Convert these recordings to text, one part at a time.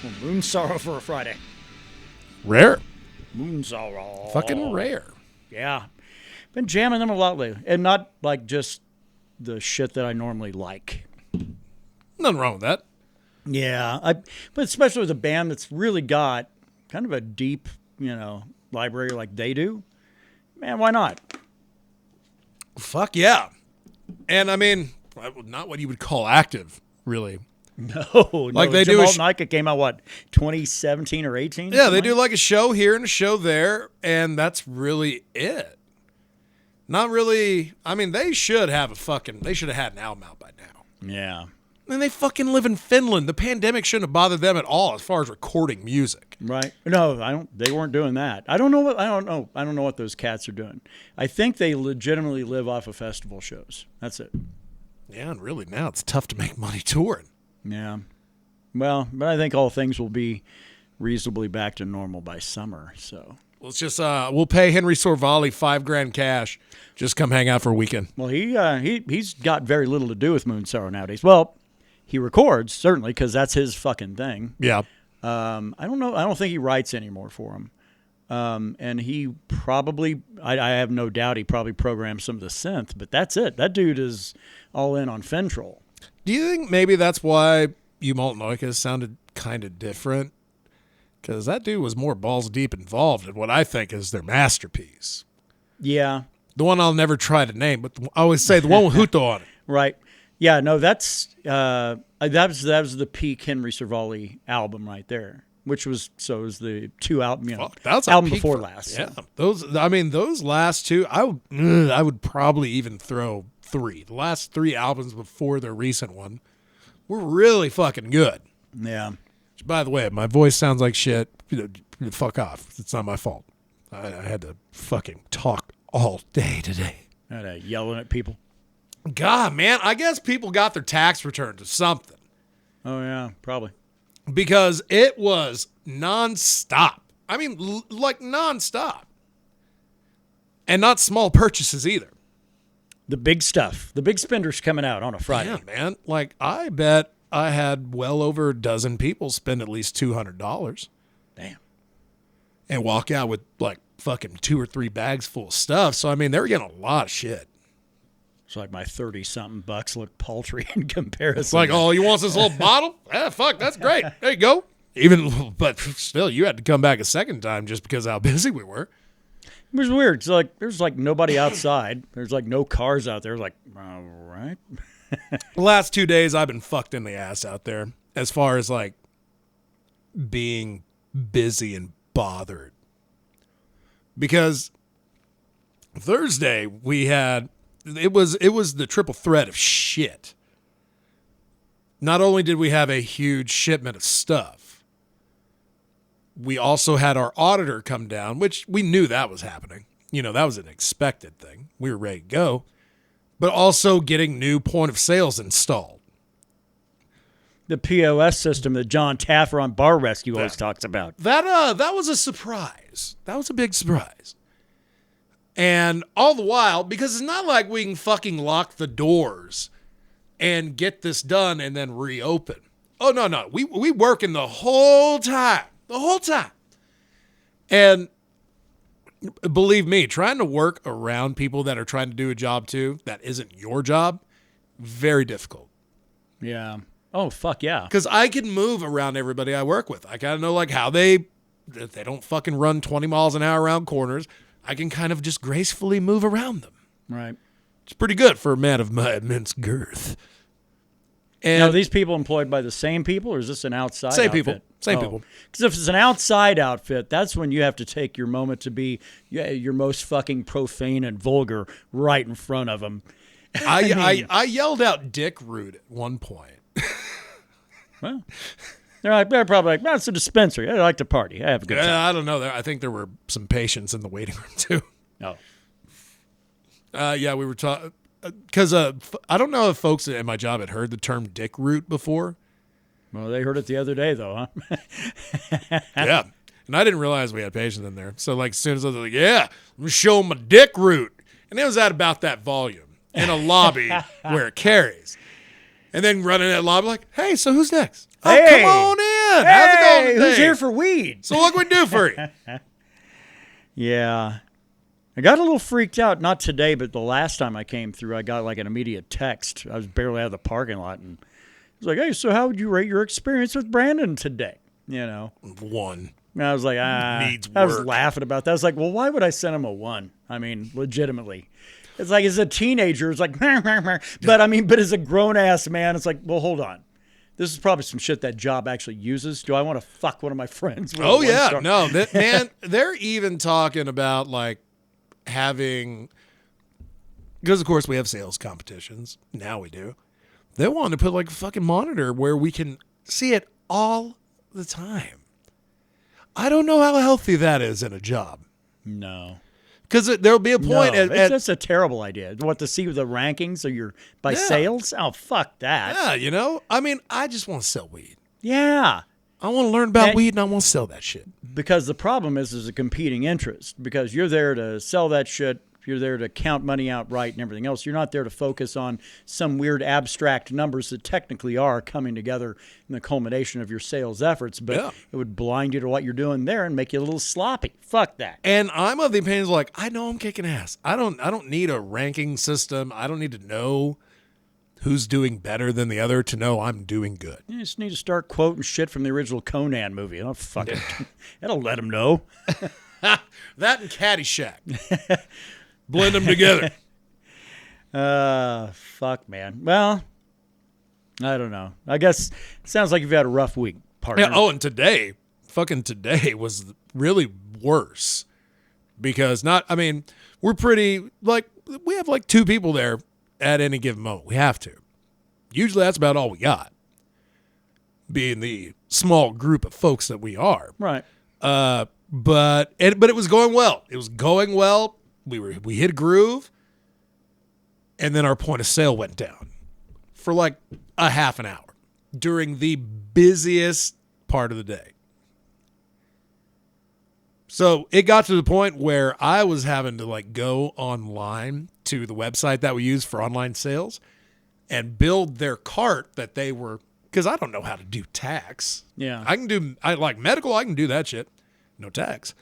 Well, moon sorrow for a Friday. Rare. Moon sorrow. Fucking rare. Yeah. Been jamming them a lot lately. And not like just the shit that I normally like. Nothing wrong with that. Yeah. But especially with a band that's really got kind of a deep, library like they do. Man, why not? Fuck yeah. And I mean, not what you would call active, really. No, like they Jamal do. Nika came out, what, 2017 or 18? Yeah, they do like a show here and a show there, and that's really it. Not really. I mean, they should have had an album out by now. Yeah. And they fucking live in Finland. The pandemic shouldn't have bothered them at all as far as recording music. Right. No, they weren't doing that. I don't know what those cats are doing. I think they legitimately live off of festival shows. That's it. Yeah, and really now it's tough to make money touring. Yeah. Well, but I think all things will be reasonably back to normal by summer. So let's just we'll pay Henry Sorvali $5,000 cash. Just come hang out for a weekend. Well, he's got very little to do with Moon Sorrow nowadays. Well, he records certainly because that's his fucking thing. Yeah. I don't know. I don't think he writes anymore for him. And he probably, I have no doubt, he probably programs some of the synth. But that's it. That dude is all in on Fentrol. Do you think maybe that's why You Malt Noikas sounded kind of different? Because that dude was more balls deep involved in what I think is their masterpiece. Yeah. The one I'll never try to name, but I always say the one with Huto on it. Right. Yeah, no, that was the peak Henry Sorvali album right there, which was the two album, album before last. Yeah, those last two, I would probably even throw three. The last three albums before their recent one were really fucking good. Yeah. Which, by the way, my voice sounds like shit. Fuck off. It's not my fault. I had to fucking talk all day today. Yelling at people. God, man, I guess people got their tax returns or something. Oh, yeah, probably. Because it was nonstop. I mean, like nonstop. And not small purchases either. The big stuff. The big spenders coming out on a Friday. Yeah, man. Like, I bet I had well over a dozen people spend at least $200. Damn. And walk out with, like, fucking 2 or 3 bags full of stuff. So, I mean, they were getting a lot of shit. It's like my 30-something bucks look paltry in comparison. It's like, oh, you want this little bottle? Ah, fuck, that's great. There you go. But still, you had to come back a second time just because of how busy we were. It was weird. It's like there's like nobody outside. There's like no cars out there. Like, all right. The last 2 days, I've been fucked in the ass out there as far as like being busy and bothered. Because Thursday we had it was the triple threat of shit. Not only did we have a huge shipment of stuff, we also had our auditor come down, which we knew that was happening. That was an expected thing. We were ready to go. But also getting new point of sales installed. The POS system that John Taffer on Bar Rescue always talks about. That was a surprise. That was a big surprise. And all the while, because it's not like we can fucking lock the doors and get this done and then reopen. Oh, no. We working the whole time. The whole time. And believe me, trying to work around people that are trying to do a job too, that isn't your job, very difficult. Yeah. Oh, fuck yeah. Because I can move around everybody I work with. I got to know like how they don't fucking run 20 miles an hour around corners. I can kind of just gracefully move around them. Right. It's pretty good for a man of my immense girth. And now, are these people employed by the same people, or is this an outside outfit? Same people. Because if it's an outside outfit, that's when you have to take your moment to be your most fucking profane and vulgar right in front of them. I yelled out dick root at one point. Well, they're probably like, it's a dispensary. I like to party. I have a good time. I don't know. I think there were some patients in the waiting room, too. Oh. Yeah, we were talking. Because I don't know if folks at my job had heard the term dick root before. Well, they heard it the other day, though, huh? Yeah. And I didn't realize we had patients in there. So, like, as soon as I was like, yeah, I'm going to show them my dick root. And it was at about that volume in a lobby where it carries. And then running that lobby like, hey, so who's next? Oh, hey. come on How's it Hey, going today? who's here for weed? So what can we do for you? Yeah. I got a little freaked out, not today, but the last time I came through, I got like an immediate text. I was barely out of the parking lot, and it was like, hey, so how would you rate your experience with Brandon today? You know? 1. And I was like, Needs I was work. laughing about that. I was like, well, why would I send him a 1? I mean, legitimately. It's like, as a teenager, it's like, but I mean, but as a grown-ass man, it's like, well, hold on. This is probably some shit that job actually uses. Do I want to fuck one of my friends? With Oh, a yeah. 1-star? No, man, they're even talking about, like, having, because, of course, we have sales competitions. Now we do. They want to put, like, a fucking monitor where we can see it all the time. I don't know how healthy that is in a job. No. Because there'll be a point that's a terrible idea. What, to see the rankings of your by sales? Oh, fuck that. Yeah, you know? I mean, I just want to sell weed. Yeah. I want to learn about weed and I want to sell that shit. Because the problem is a competing interest. Because you're there to sell that shit. You're there to count money out right and everything else. You're not there to focus on some weird abstract numbers that technically are coming together in the culmination of your sales efforts. But it would blind you to what you're doing there and make you a little sloppy. Fuck that. And I'm of the opinion, like, I know I'm kicking ass. I don't need a ranking system. I don't need to know who's doing better than the other to know I'm doing good. You just need to start quoting shit from the original Conan movie. Oh, fuck it. That'll let them know. That and Caddyshack. Blend them together. Fuck, man. Well, I don't know. I guess it sounds like you've had a rough week, partner. Yeah, and today was really worse because we're pretty, like, we have like 2 people there at any given moment. We have to. Usually that's about all we got, being the small group of folks that we are. Right. But it was going well. It was going well. We hit a groove, and then our point of sale went down for like a half an hour during the busiest part of the day. So it got to the point where I was having to like go online to the website that we use for online sales and build their cart that they were, because I don't know how to do tax. Yeah. I like medical, I can do that shit. No tax.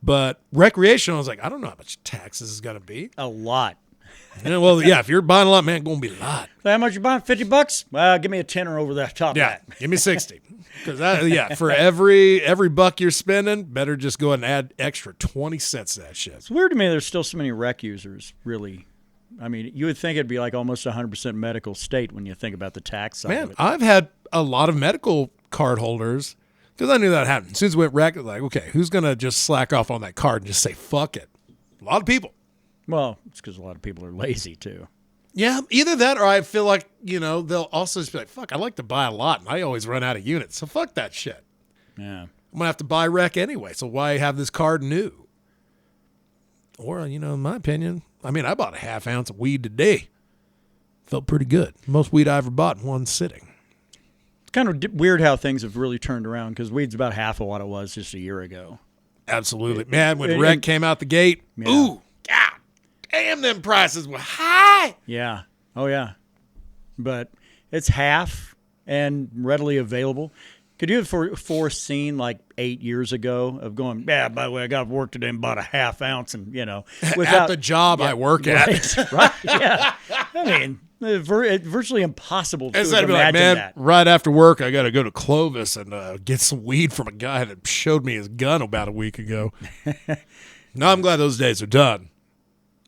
But recreational, I was like, I don't know how much taxes is going to be. A lot. And well, yeah, if you're buying a lot, man, it's going to be a lot. How much you buying? $50? Well, give me a tenner over that top. Yeah, of that. give me 60. Because for every buck you're spending, better just go ahead and add extra 20 cents to that shit. It's weird to me there's still so many rec users, really. I mean, you would think it'd be like almost 100% medical state when you think about the tax side of Man, it. I've had a lot of medical card holders because I knew that happened. As soon as we went rec, like, okay, who's going to just slack off on that card and just say, fuck it? A lot of people. Well, it's because a lot of people are lazy, too. Yeah, either that or I feel like, they'll also just be like, fuck, I like to buy a lot, and I always run out of units, so fuck that shit. Yeah. I'm going to have to buy rec anyway, so why have this card new? Or, in my opinion, I bought a half ounce of weed today. Felt pretty good. Most weed I ever bought in one sitting. It's kind of weird how things have really turned around because weed's about half of what it was just a year ago. Absolutely. Man, when rec came out the gate, ooh, God damn, them prices were high. Yeah. Oh, yeah. But it's half and readily available. Could you have foreseen like 8 years ago of going, by the way, I got work today and bought a half ounce and, at the job I work at. Right. Yeah. I mean, virtually impossible to imagine like, man, that. right after work, I got to go to Clovis and get some weed from a guy that showed me his gun about a week ago. No, I'm glad those days are done.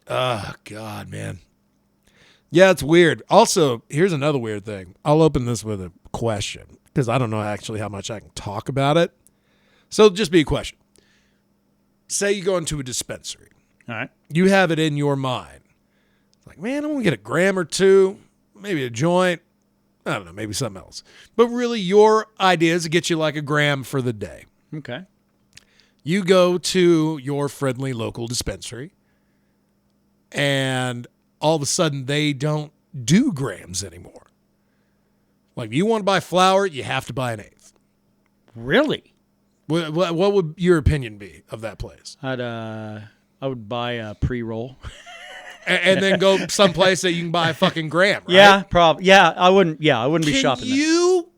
Oh, God, man. Yeah, it's weird. Also, here's another weird thing. I'll open this with a question because I don't know actually how much I can talk about it. So just be a question. Say you go into a dispensary. All right. You have it in your mind. It's like, man, I'm going to get a gram or two, maybe a joint. I don't know, maybe something else. But really, your idea is to get you like a gram for the day. Okay. You go to your friendly local dispensary, and all of a sudden, they don't do grams anymore. Like, if you want to buy flour, you have to buy an eighth. Really? What would your opinion be of that place? I would buy a pre-roll. And then go someplace that you can buy a fucking gram, right? Yeah, probably. Yeah, I wouldn't be shopping Can you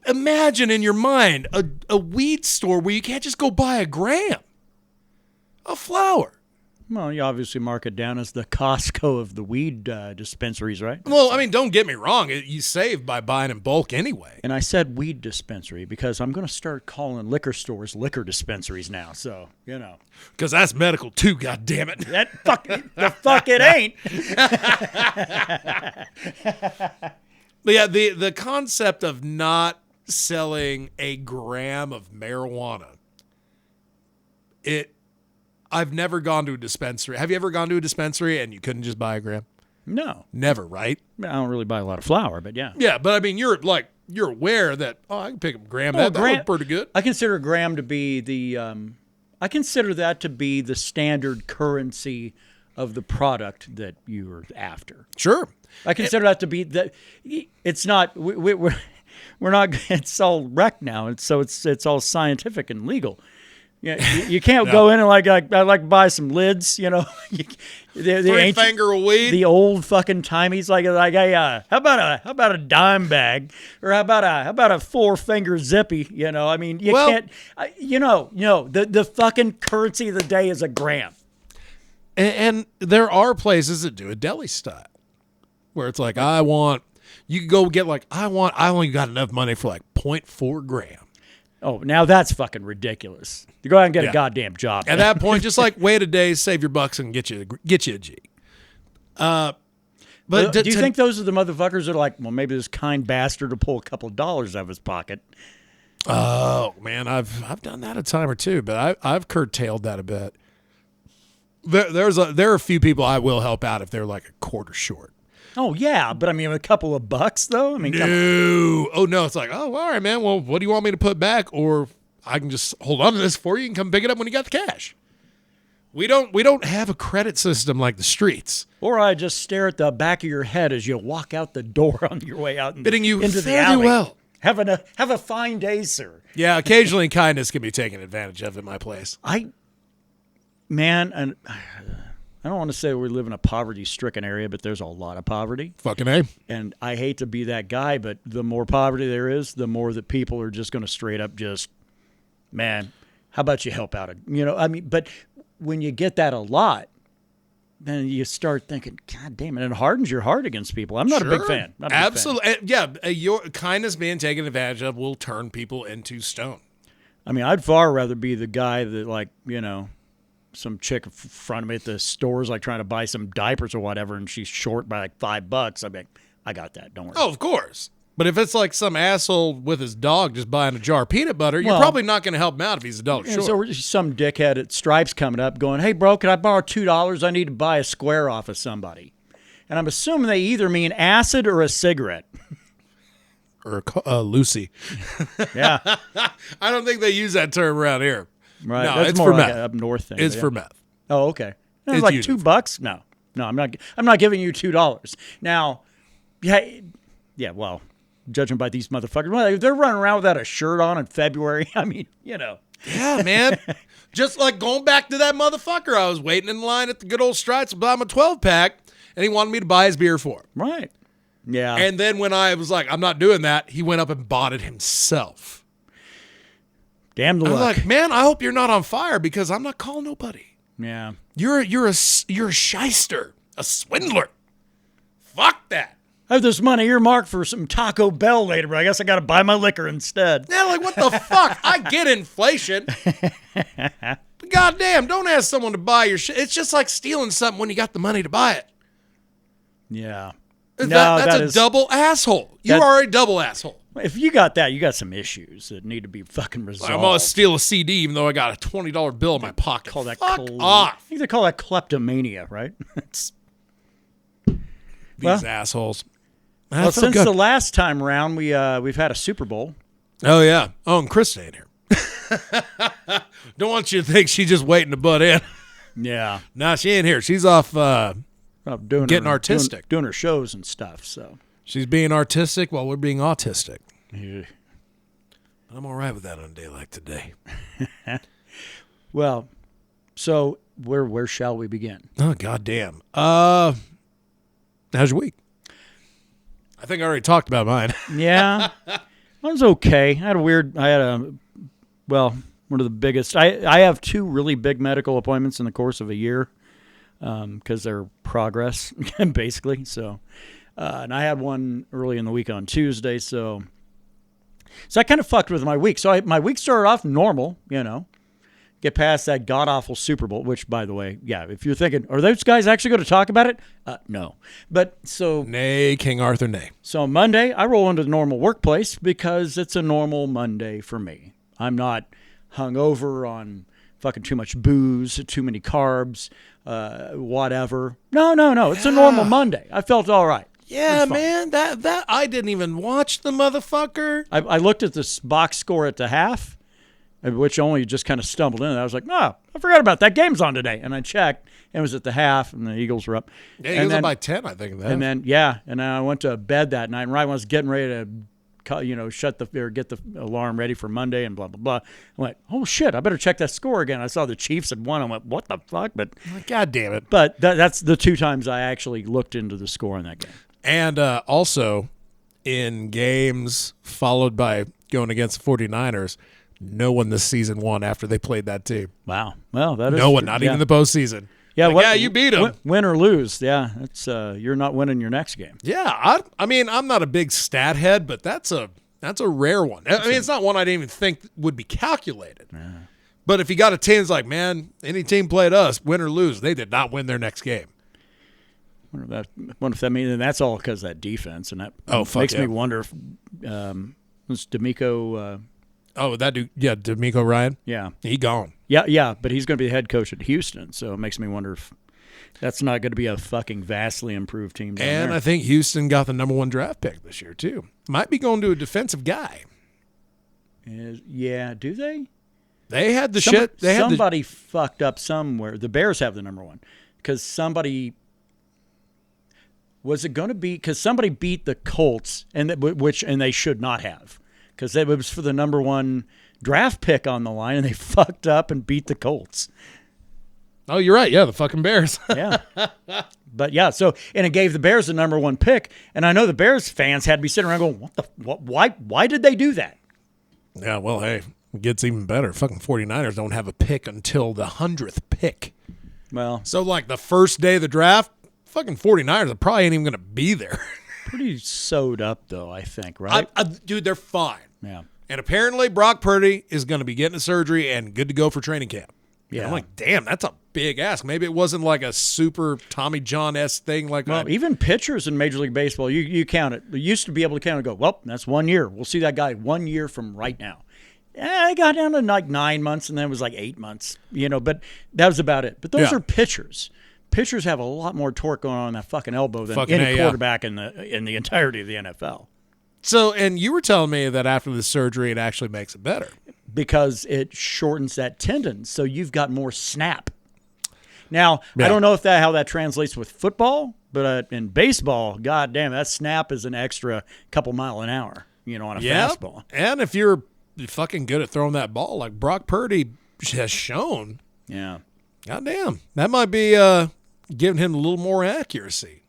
imagine in your mind a weed store where you can't just go buy a gram of flower. Well, you obviously mark it down as the Costco of the weed dispensaries, right? Well, I mean, don't get me wrong. You save by buying in bulk anyway. And I said weed dispensary because I'm going to start calling liquor stores liquor dispensaries now. So, Because that's medical too, God damn it. That the fuck it ain't. But yeah, the concept of not selling a gram of marijuana, I've never gone to a dispensary. Have you ever gone to a dispensary and you couldn't just buy a gram? No. Never, right? I don't really buy a lot of flour, but yeah. Yeah, but I mean, you're aware that, I can pick up a gram. That looks pretty good. I consider a gram to be I consider that to be the standard currency of the product that you're after. Sure. I consider that to be that. It's not. We're not. It's all wrecked now, and so it's all scientific and legal. You can't go in and I'd like to buy some lids. The Three-finger of weed. The old fucking timies how about a dime bag, or how about a 4-finger zippy? I mean, you can't. The fucking currency of the day is a gram. And there are places that do it deli style, where it's like, you can go get I only got enough money for 0.4 gram. Oh, now that's fucking ridiculous. You go out and get a goddamn job. At that point, just wait a day, save your bucks, and get you a G. But do you think those are the motherfuckers that are well, maybe this kind bastard will pull a couple of dollars out of his pocket? Oh man, I've done that a time or two, but I've curtailed that a bit. There are a few people I will help out if they're a quarter short. Oh yeah, but I mean a couple of bucks though. I mean, no. Oh no, it's all right, man. Well, what do you want me to put back, or I can just hold on to this for you and come pick it up when you got the cash. We don't have a credit system like the streets. Or I just stare at the back of your head as you walk out the door on your way out bidding you into the fairly alley. Well. Have a fine day, sir. Yeah, occasionally kindness can be taken advantage of at my place. And I don't want to say we live in a poverty-stricken area, but there's a lot of poverty. Fucking A. And I hate to be that guy, but the more poverty there is, the more that people are just going to straight up man, how about you help out? But when you get that a lot, then you start thinking, God damn it, and it hardens your heart against people. I'm not a big fan. Absolutely. Yeah, your kindness being taken advantage of will turn people into stone. I mean, I'd far rather be the guy that, some chick in front of me at the store's trying to buy some diapers or whatever, and she's short by $5. I'm like, I got that. Don't worry. Oh, of course. But if it's some asshole with his dog just buying a jar of peanut butter, you're probably not going to help him out if he's a dog short. So some dickhead at Stripes coming up going, hey, bro, can I borrow $2? I need to buy a square off of somebody. And I'm assuming they either mean acid or a cigarette. Or a Lucy. Yeah. I don't think they use that term around here. Right. No, That's it's more for meth. up north thing. It's for meth. Oh, okay. It's like $2? No, I'm not giving you $2. Now, yeah, well, judging by these motherfuckers, they're running around without a shirt on in February. I mean, Yeah, man. Just going back to that motherfucker. I was waiting in line at the good old Stripes to buy him a 12-pack, and he wanted me to buy his beer for him. Right. Yeah. And then when I was I'm not doing that, he went up and bought it himself. Damn the luck. I was man, I hope you're not on fire because I'm not calling nobody. Yeah. You're a shyster, a swindler. Fuck that. I have this money earmarked for some Taco Bell later, but I guess I got to buy my liquor instead. Yeah, what the fuck? I get inflation. But goddamn, don't ask someone to buy your shit. It's just like stealing something when you got the money to buy it. Yeah. That's a double asshole. You are a double asshole. If you got that, you got some issues that need to be fucking resolved. I'm going to steal a CD even though I got a $20 bill in my pocket. Call that Fuck off. I think they call that kleptomania, right? These assholes. Well, since the last time around, we've had a Super Bowl. Oh, yeah. Oh, and Krista ain't here. Don't want you to think she's just waiting to butt in. Yeah. Nah, she ain't here. She's off getting artistic. Doing her shows and stuff, so. She's being artistic while we're being autistic. Yeah. I'm all right with that on a day like today. Well, so where shall we begin? Oh, goddamn. How's your week? I think I already talked about mine. Yeah. Well, was okay. One of the biggest. I have 2 really big medical appointments in the course of a year because they're progress, basically. So, and I had one early in the week on Tuesday. So I kind of fucked with my week. So my week started off normal, get past that god-awful Super Bowl, which, by the way, yeah, if you're thinking, are those guys actually going to talk about it? No. But so... Nay, King Arthur, nay. So Monday, I roll into the normal workplace because it's a normal Monday for me. I'm not hungover on fucking too much booze, too many carbs, whatever. No. It's a normal Monday. I felt all right. Yeah, man, that I didn't even watch the motherfucker. I looked at this box score at the half, which only just kind of stumbled in. I was like, I forgot about that. Game's on today. And I checked. It was at the half, and the Eagles were up. Yeah, Eagles up by 10, I think. And then, and I went to bed that night, and right when I was getting ready to get the alarm ready for Monday and blah, blah, blah, I went, oh, shit, I better check that score again. I saw the Chiefs had won. I went, what the fuck? But God damn it. But that's the 2 times I actually looked into the score in that game. And also, in games followed by going against the 49ers, no one this season won after they played that team. Wow. Well, that is no one, not even the postseason. Yeah, you beat them. Win or lose. Yeah, it's you're not winning your next game. Yeah, I mean, I'm not a big stat head, but that's a rare one. I mean, it's not one I didn't even think would be calculated. Yeah. But if you got a team that's like, man, any team played us, win or lose, they did not win their next game. Wonder if that means that's all because of that defense, and that makes me wonder if was D'Amico. That dude, yeah, D'Amico Ryan. Yeah, he gone. Yeah, but he's going to be the head coach at Houston, so it makes me wonder if that's not going to be a fucking vastly improved team down there. I think Houston got the number 1 draft pick this year too. Might be going to a defensive guy. Yeah, do they? They had the shit. Somebody fucked up somewhere. The Bears have the number 1 because somebody. Was it going to be because somebody beat the Colts and they should not have because it was for the number 1 draft pick on the line and they fucked up and beat the Colts. Oh, you're right. Yeah, the fucking Bears. Yeah, but yeah. So and it gave the Bears the number 1 pick, and I know the Bears fans had to be sitting around going, Why did they do that? Yeah. Well, hey, it gets even better. Fucking 49ers don't have a pick until the 100th pick. Well, so like the first day of the draft. Fucking 49ers probably ain't even going to be there. Pretty sewed up, though, I think, right? Dude, they're fine. Yeah. And apparently Brock Purdy is going to be getting a surgery and good to go for training camp. Yeah. And I'm like, damn, that's a big ask. Maybe it wasn't like a super Tommy John-esque thing like that. Even pitchers in Major League Baseball, you count it. You used to be able to count and go, well, that's 1 year. We'll see that guy 1 year from right now. I got down to like 9 months, and then it was like 8 months, but that was about it. But those are pitchers. Pitchers have a lot more torque going on that fucking elbow than any quarterback in the entirety of the NFL. So, and you were telling me that after the surgery, it actually makes it better. Because it shortens that tendon, so you've got more snap. Now, I don't know how that translates with football, but in baseball, goddamn, that snap is an extra couple mile an hour, on a fastball. And if you're fucking good at throwing that ball, like Brock Purdy has shown, goddamn, that might be giving him a little more accuracy.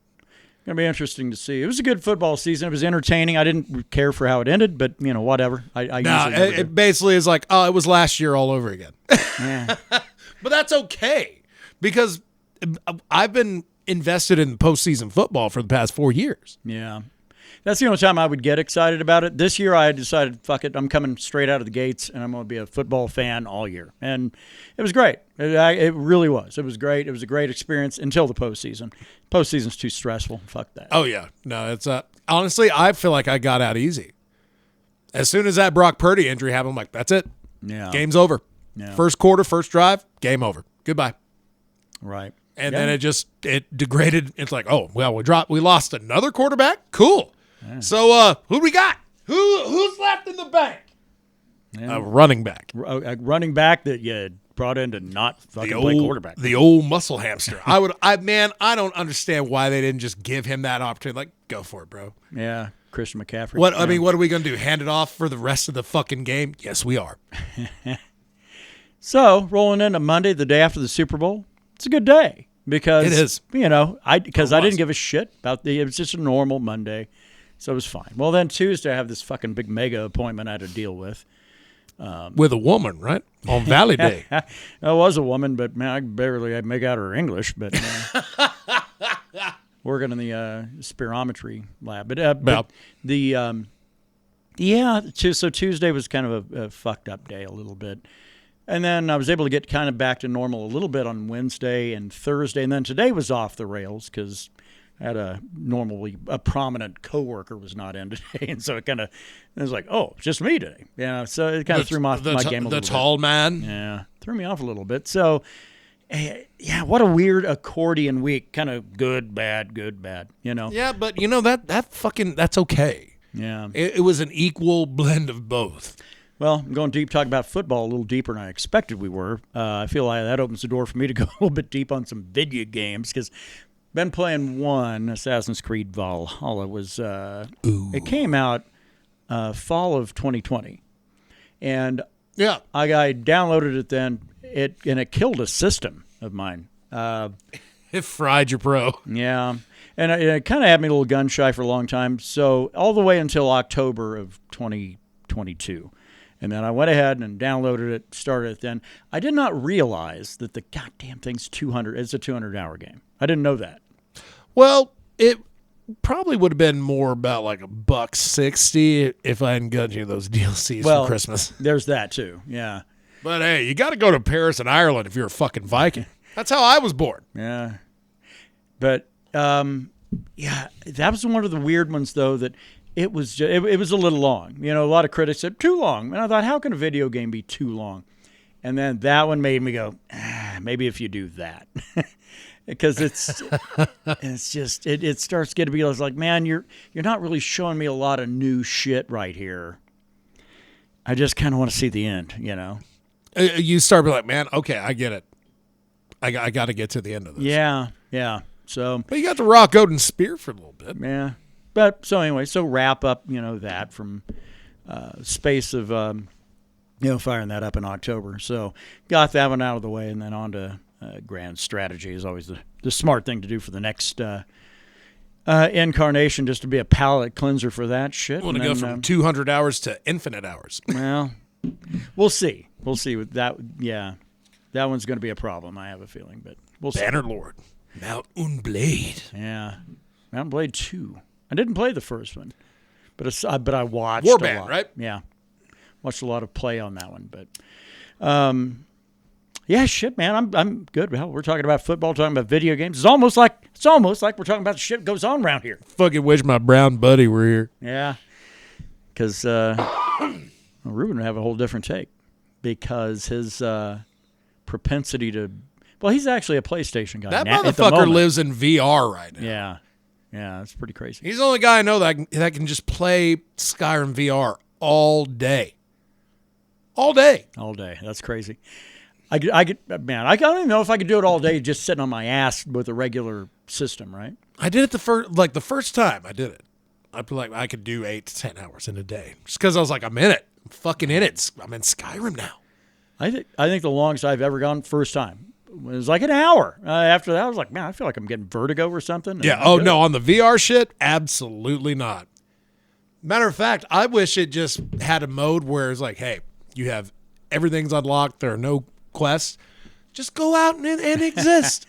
Going to be interesting to see. It was a good football season. It was entertaining. I didn't care for how it ended, but whatever. It basically is like, it was last year all over again. Yeah. But that's okay because I've been invested in postseason football for the past 4 years. Yeah. That's the only time I would get excited about it. This year I decided, fuck it, I'm coming straight out of the gates, and I'm going to be a football fan all year. And it was great. It really was. It was great. It was a great experience until the postseason. Postseason's too stressful. Fuck that. Oh, yeah. No, it's honestly, I feel like I got out easy. As soon as that Brock Purdy injury happened, I'm like, that's it. Yeah. Game's over. Yeah. First quarter, first drive, game over. Goodbye. Right. And then it degraded. It's like, oh, well, we lost another quarterback? Cool. Yeah. So who we got? Who's left in the bank? Yeah. A running back. A running back that you brought in to not fucking play quarterback. The old muscle hamster. I don't understand why they didn't just give him that opportunity. Like, go for it, bro. Yeah, Christian McCaffrey. What are we going to do? Hand it off for the rest of the fucking game? Yes, we are. So, rolling into Monday, the day after the Super Bowl, it's a good day because it is. I didn't give a shit about it was just a normal Monday. So it was fine. Well, then Tuesday I have this fucking big mega appointment I had to deal with. With a woman, right? On Valley Day. I was a woman, but man, I barely make out her English. But working in the spirometry lab. But so Tuesday was kind of a fucked up day a little bit. And then I was able to get kind of back to normal a little bit on Wednesday and Thursday. And then today was off the rails because I had a prominent coworker was not in today. And so it was like, oh, it's just me today. Yeah. So it kind of threw me off my game a little bit. The tall man. Yeah. Threw me off a little bit. So, yeah, what a weird accordion week. Kind of good, bad, you know? Yeah, but you know, that's okay. Yeah. It was an equal blend of both. Well, I'm going deep, talking about football a little deeper than I expected we were. I feel like that opens the door for me to go a little bit deep on some video games because been playing one, Assassin's Creed Valhalla. It came out fall of 2020. And yeah, I downloaded it then, and it killed a system of mine. It fried your pro. Yeah. And it kind of had me a little gun shy for a long time. So all the way until October of 2022. And then I went ahead and downloaded it, started it then. I did not realize that the goddamn thing's 200. It's a 200-hour game. I didn't know that. Well, it probably would have been more about like $160 if I hadn't gotten you those DLCs for Christmas. There's that too, yeah. But hey, you got to go to Paris and Ireland if you're a fucking Viking. That's how I was born. Yeah. But, yeah, that was one of the weird ones, though, that it was a little long. You know, a lot of critics said, too long. And I thought, how can a video game be too long? And then that one made me go, maybe if you do that. Because it starts getting to be like, man, you're not really showing me a lot of new shit right here. I just kind of want to see the end, you know? You start being like, man, okay, I get it. I got to get to the end of this. Yeah. So, but you got the rock Odin spear for a little bit. Yeah. But so anyway, wrap up, you know, that from space of, firing that up in October. So got that one out of the way, and then on to grand strategy is always the smart thing to do for the next incarnation, just to be a palate cleanser for that shit. I want to go from 200 hours to infinite hours. Well, we'll see. We'll see with that. Yeah, that one's going to be a problem, I have a feeling, but we'll see. Bannerlord. Mount Blade. Yeah. Mount Blade 2. I didn't play the first one, but I watched Warband, a lot. Right? Yeah. Watched a lot of play on that one, but yeah, shit, man, I'm good. Hell, we're talking about football, talking about video games. It's almost like we're talking about the shit that goes on around here. Fucking wish my brown buddy were here. Yeah. Cuz Ruben would have a whole different take because his propensity to he's actually a PlayStation guy. That motherfucker lives in VR right now. Yeah. Yeah, that's pretty crazy. He's the only guy I know that can just play Skyrim VR all day. All day. All day. That's crazy. I don't even know if I could do it all day just sitting on my ass with a regular system, right? I did it the first time I did it. I could do 8 to 10 hours in a day just because I was like, I'm in it. I'm fucking in it. I'm in Skyrim now. I think the longest I've ever gone first time was like an hour. After that, I was like, man, I feel like I'm getting vertigo or something. Yeah. Oh, no. On the VR shit, absolutely not. Matter of fact, I wish it just had a mode where it's like, hey, you have everything's unlocked. There are no quests. Just go out and exist.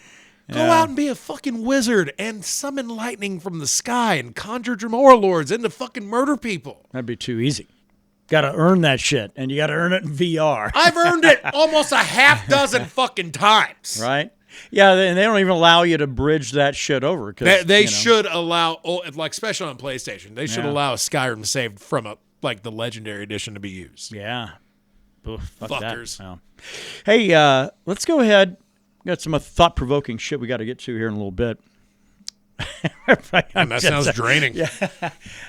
Yeah. Go out and be a fucking wizard and summon lightning from the sky and conjure Dremora lords into fucking murder people. That'd be too easy. Got to earn that shit, and you got to earn it in VR. I've earned it almost a half dozen fucking times. Right? Yeah, and they don't even allow you to bridge that shit over. They should allow, like especially on PlayStation, they should allow a Skyrim saved from the Legendary Edition to be used. Yeah. Oof, fuckers. That. Wow. Hey, let's go ahead. We got some thought-provoking shit we got to get to here in a little bit. And that sounds draining. Yeah.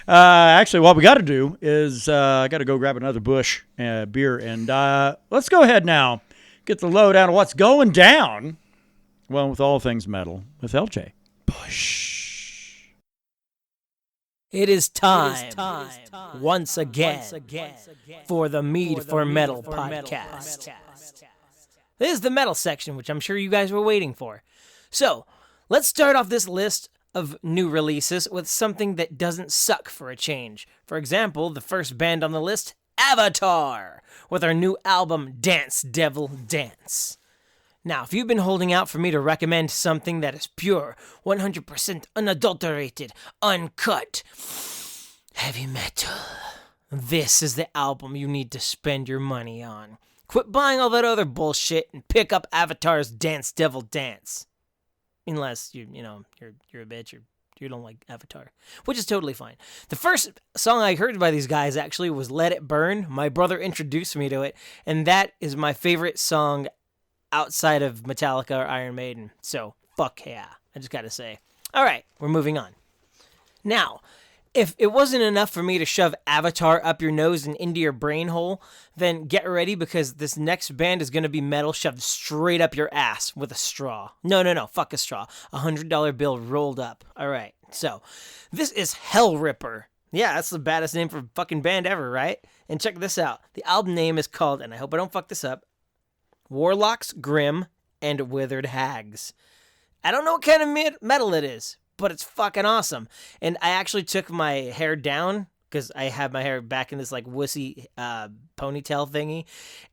Actually, what we got to do is I got to go grab another Busch beer, and let's go ahead now. Get the lowdown of what's going down. Well, with all things metal, with LJ. Busch. It is time once again for the Mead for Metal podcast. This is the metal section, which I'm sure you guys were waiting for. So, let's start off this list of new releases with something that doesn't suck for a change. For example, the first band on the list, Avatar, with our new album, Dance Devil Dance. Now, if you've been holding out for me to recommend something that is pure, 100% unadulterated, uncut, heavy metal, this is the album you need to spend your money on. Quit buying all that other bullshit and pick up Avatar's Dance Devil Dance. Unless you're a bitch or you don't like Avatar, which is totally fine. The first song I heard by these guys actually was Let It Burn. My brother introduced me to it, and that is my favorite song outside of Metallica or Iron Maiden. So, fuck yeah. I just gotta say. All right, we're moving on. Now, if it wasn't enough for me to shove Avatar up your nose and into your brain hole, then get ready because this next band is going to be metal shoved straight up your ass with a straw. No, fuck a straw. $100 bill rolled up. All right, so this is Hell Ripper. Yeah, that's the baddest name for a fucking band ever, right? And check this out. The album name is called, and I hope I don't fuck this up, Warlocks, Grim, and Withered Hags. I don't know what kind of metal it is, but it's fucking awesome. And I actually took my hair down because I have my hair back in this like wussy ponytail thingy.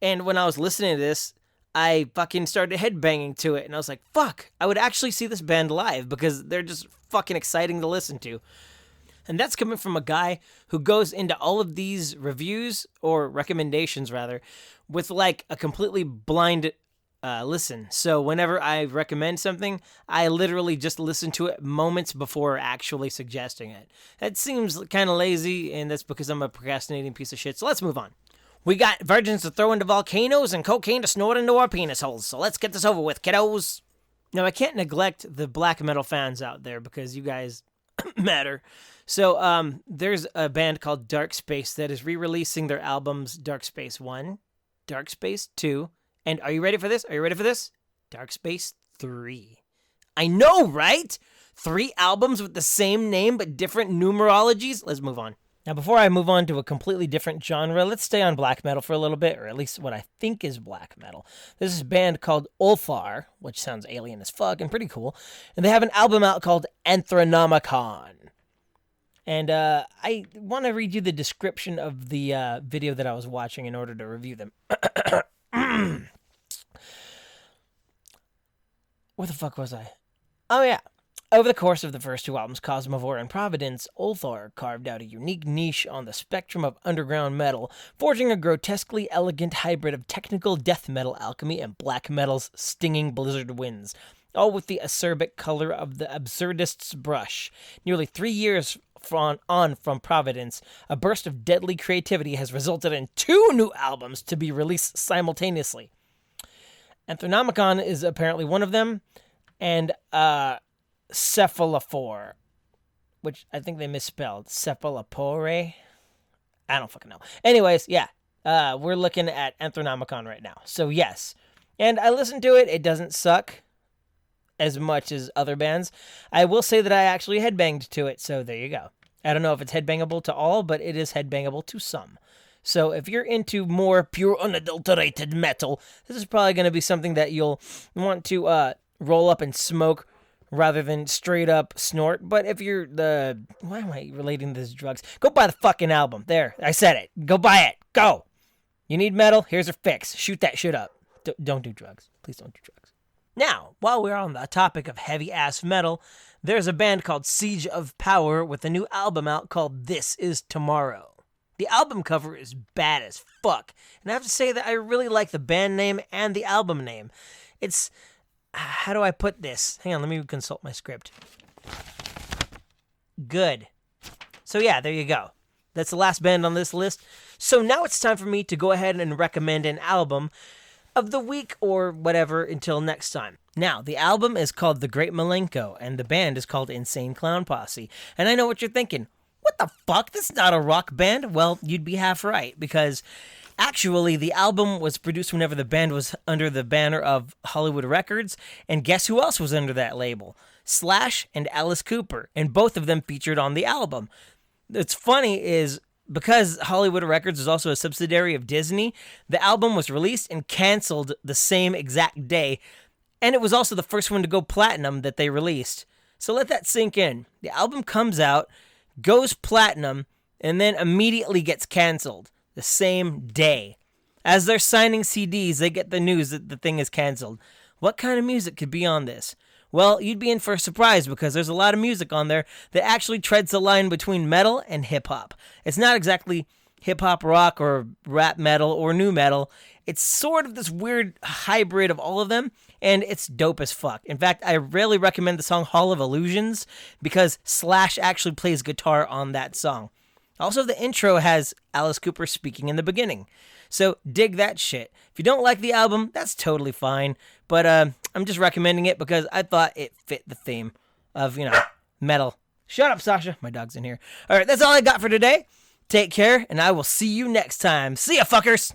And when I was listening to this, I fucking started headbanging to it. And I was like, fuck, I would actually see this band live because they're just fucking exciting to listen to. And that's coming from a guy who goes into all of these reviews, or recommendations rather, with like a completely blind listen. So whenever I recommend something, I literally just listen to it moments before actually suggesting it. That seems kind of lazy, and that's because I'm a procrastinating piece of shit. So let's move on. We got virgins to throw into volcanoes and cocaine to snort into our penis holes. So let's get this over with, kiddos. Now, I can't neglect the black metal fans out there because you guys matter. So there's a band called Dark Space that is re-releasing their albums Dark Space 1, Dark Space 2, and are you ready for this? Dark Space 3. I know, right? 3 albums with the same name but different numerologies? Let's move on. Now, before I move on to a completely different genre, let's stay on black metal for a little bit, or at least what I think is black metal. This is a band called Ulthar, which sounds alien as fuck and pretty cool, and they have an album out called Anthronomicon. And I want to read you the description of the video that I was watching in order to review them. Where the fuck was I? Oh, yeah. Over the course of the first 2 albums, Cosmovore and Providence, Ulthar carved out a unique niche on the spectrum of underground metal, forging a grotesquely elegant hybrid of technical death metal alchemy and black metal's stinging blizzard winds, all with the acerbic color of the absurdist's brush. Nearly 3 years from Providence, a burst of deadly creativity has resulted in 2 new albums to be released simultaneously. Anthronomicon is apparently one of them, and Cephalophore, which I think they misspelled. Cephalopore? I don't fucking know. Anyways, yeah, we're looking at Anthronomicon right now. So yes, and I listened to it. It doesn't suck as much as other bands. I will say that I actually headbanged to it, so there you go. I don't know if it's headbangable to all, but it is headbangable to some. So if you're into more pure unadulterated metal, this is probably going to be something that you'll want to roll up and smoke rather than straight up snort. But if you're why am I relating this to drugs? Go buy the fucking album. There, I said it. Go buy it. Go. You need metal? Here's a fix. Shoot that shit up. Don't do drugs. Please don't do drugs. Now, while we're on the topic of heavy-ass metal, there's a band called Siege of Power with a new album out called This Is Tomorrow. The album cover is bad as fuck, and I have to say that I really like the band name and the album name. It's, how do I put this? Hang on, let me consult my script. Good. So yeah, there you go. That's the last band on this list. So now it's time for me to go ahead and recommend an album of the week or whatever until next time. Now, the album is called The Great Malenko, and the band is called Insane Clown Posse. And I know what you're thinking. What the fuck? This is not a rock band. Well, you'd be half right, because actually the album was produced whenever the band was under the banner of Hollywood Records, and guess who else was under that label? Slash and Alice Cooper, and both of them featured on the album. What's funny is, because Hollywood Records is also a subsidiary of Disney, the album was released and canceled the same exact day, and it was also the first one to go platinum that they released. So let that sink in. The album comes out, goes platinum, and then immediately gets canceled the same day. As they're signing CDs, they get the news that the thing is canceled. What kind of music could be on this? Well, you'd be in for a surprise because there's a lot of music on there that actually treads the line between metal and hip-hop. It's not exactly hip-hop rock or rap metal or new metal. It's sort of this weird hybrid of all of them, and it's dope as fuck. In fact, I really recommend the song Hall of Illusions because Slash actually plays guitar on that song. Also, the intro has Alice Cooper speaking in the beginning. So dig that shit. If you don't like the album, that's totally fine. But I'm just recommending it because I thought it fit the theme of, metal. Shut up, Sasha. My dog's in here. All right, that's all I got for today. Take care, and I will see you next time. See ya, fuckers.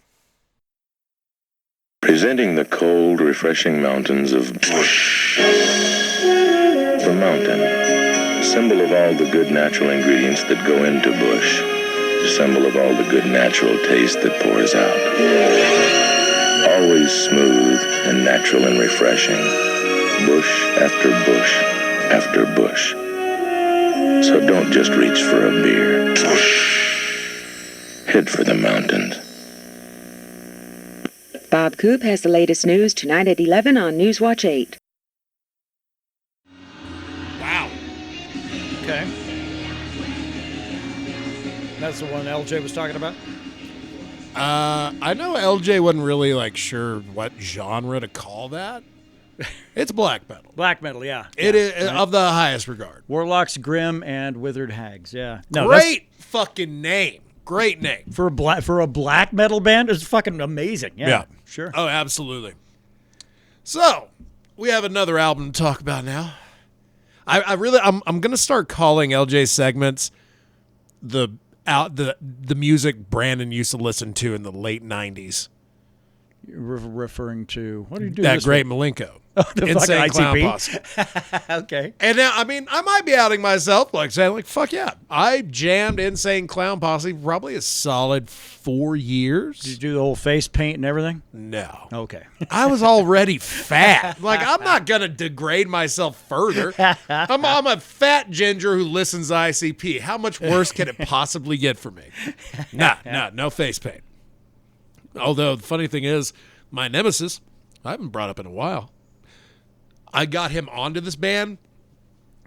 Presenting the cold, refreshing mountains of Bush. The mountain, symbol of all the good natural ingredients that go into Bush. A symbol of all the good natural taste that pours out. Always smooth and natural and refreshing. Bush after bush after bush. So don't just reach for a beer. Head for the mountains. Bob Coop has the latest news tonight at 11 on Newswatch 8. Wow. Okay. That's the one LJ was talking about? I know LJ wasn't really sure what genre to call that. It's black metal. Black metal, yeah. It is of the highest regard. Warlocks, Grim, and Withered Hags, yeah. No, Great fucking name. Great name. For a black metal band, it's fucking amazing. Yeah. Sure. Oh, absolutely. So, we have another album to talk about now. I'm gonna start calling LJ segments the music Brandon used to listen to in the late 90s. You're referring to, what do you do? That great Malenko. Oh, the Insane Clown ICP? Posse. Okay. And now, I might be outing myself, saying, fuck yeah. I jammed Insane Clown Posse probably a solid 4 years. Did you do the whole face paint and everything? No. Okay. I was already fat. I'm not going to degrade myself further. I'm a fat ginger who listens to ICP. How much worse can it possibly get for me? No face paint. Although, the funny thing is, my nemesis, I haven't brought up in a while, I got him onto this band.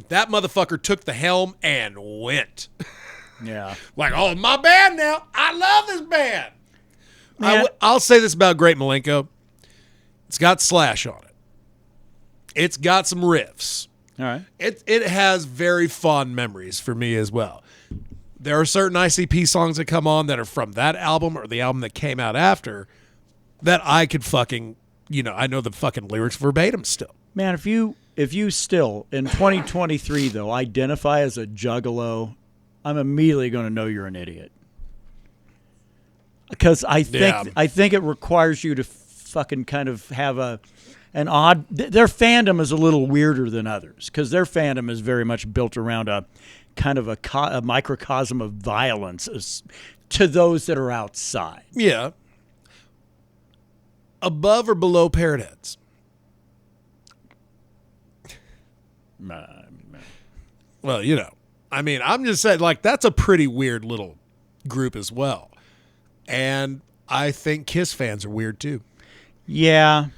That motherfucker took the helm and went. Yeah. Oh, my band now. I love this band. Man. I'll say this about Great Malenko. It's got Slash on it. It's got some riffs. All right. It has very fond memories for me as well. There are certain ICP songs that come on that are from that album or the album that came out after that I could fucking, I know the fucking lyrics verbatim still. Man, if you still, in 2023, though, identify as a juggalo, I'm immediately going to know you're an idiot. Because I think it requires you to fucking kind of have an odd... Their fandom is a little weirder than others, because their fandom is very much built around a kind of a microcosm of violence to those that are outside. Yeah. Above or below Parrot Heads? Well, I'm just saying, that's a pretty weird little group as well. And I think Kiss fans are weird too. Yeah.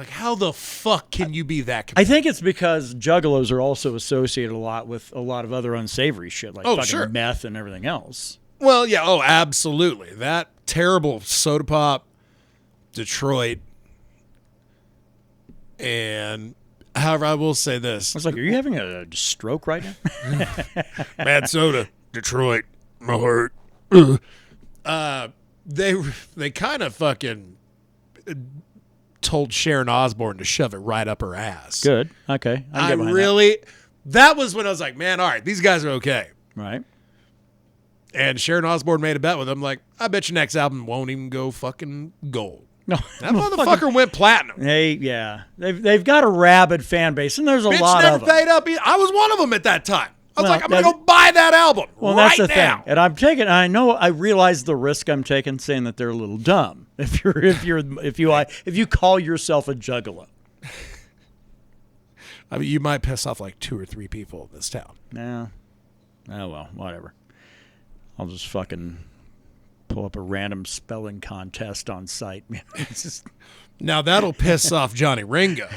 How the fuck can you be that? I think it's because juggalos are also associated a lot with a lot of other unsavory shit, fucking meth and everything else. Well, yeah, absolutely. That terrible soda pop, Detroit, and however, I will say this. I was like, are you having a stroke right now? Bad soda, Detroit, my heart. They kind of fucking told Sharon Osbourne to shove it right up her ass. Good. Okay. That was when I was like, man, all right, these guys are okay. Right. And Sharon Osbourne made a bet with them, I bet your next album won't even go fucking gold. No, that motherfucker went platinum. They've got a rabid fan base, and there's a lot never of them. paid up. I was one of them at that time. I was I'm going to go buy that album that's the now. thing. And I realize the risk I'm taking saying that they're a little dumb. If you call yourself a juggalo. I mean, you might piss off like 2 or 3 people in this town. Yeah. Oh, well, whatever. I'll just fucking pull up a random spelling contest on site. It's just... Now that'll piss off Johnny Ringo.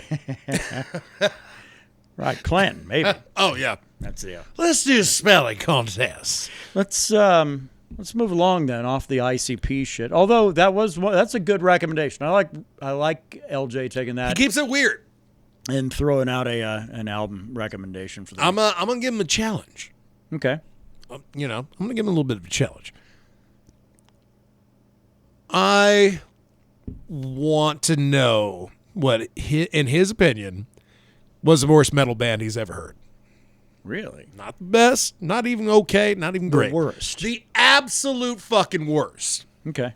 Right, Clinton, maybe. Oh, yeah. That's the... Let's do a spelling contest. Let's move along then off the ICP shit. Although that's a good recommendation. I like LJ taking He that keeps it weird. and throwing out an album recommendation for that. I'm gonna give him a challenge. Okay. I'm gonna give him a little bit of a challenge. I want to know what, in his opinion, was the worst metal band he's ever heard. Really? Not the best, not even okay, not even great. The worst. The absolute fucking worst. Okay.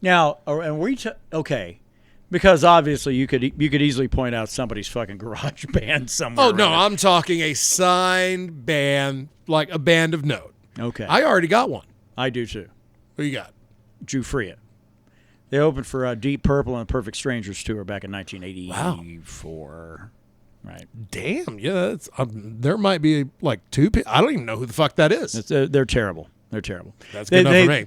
Now, okay, because obviously you could easily point out somebody's fucking garage band somewhere. Oh, no, around it. I'm talking a signed band, like a band of note. Okay. I already got one. I do too. What you got? Jufria. They opened for Deep Purple and the Perfect Strangers tour back in 1984. Right. Damn, yeah, there might be like 2 people. I don't even know who the fuck that is. They're terrible. They're terrible. That's good enough for me.